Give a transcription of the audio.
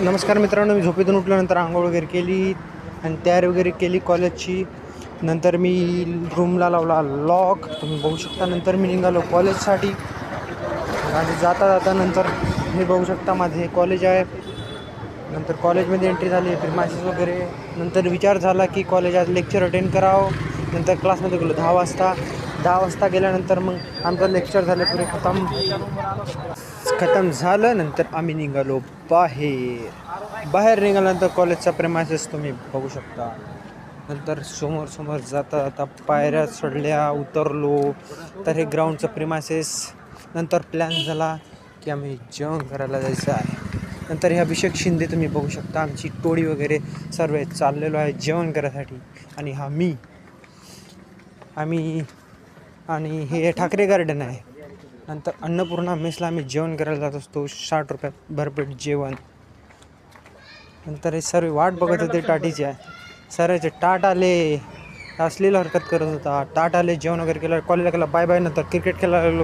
नमस्कार मित्रांनो, मी झोपेतून उठल्यानंतर आंघोळ वगैरे केली आणि तयारी वगैरे केली कॉलेजची. नंतर मी रूमला लावला लॉक, तुम्ही बघू शकता. नंतर मी निघालो कॉलेजसाठी आणि जाता जाता नंतर हे बघू शकता माझे कॉलेज आहे. नंतर कॉलेजमध्ये एंट्री झाली, प्रिमायसेस वगैरे. नंतर विचार झाला की कॉलेज आज लेक्चर अटेंड करावं. नंतर क्लासमध्ये गेलो 10 वाजता गेल्यानंतर मग आमचं लेक्चर झाले पुरे खतम झालं. नंतर आम्ही निघालो बाहेर निघाल्यानंतर कॉलेजचा प्रेमायसेस तुम्ही बघू शकता. नंतर समोर जाता जाता पायऱ्या चढल्या, उतरलो. तर हे ग्राउंडचं प्रेमायसेस. नंतर प्लॅन झाला की आम्ही जेवण करायला जायचं आहे. नंतर हे अभिषेक शिंदे तुम्ही बघू शकता, आमची टोळी वगैरे सर्व चाललेलो आहे जेवण करायसाठी. आणि आम्ही आणि हे ठाकरे गार्डन आहे. नंतर अन्नपूर्णा मेसला आम्ही जेवण करायला जात असतो. 60 रुपयात भरपेट जेवण. नंतर हे सर्व वाट बघत होते टाटीच्या. सर्वांचे टाट आले, असलेला हरकत करत होता. टाट आले, जेवण वगैरे केलं, कॉलेजला गेला, बाय बाय. नंतर क्रिकेट खेळायला लागलो.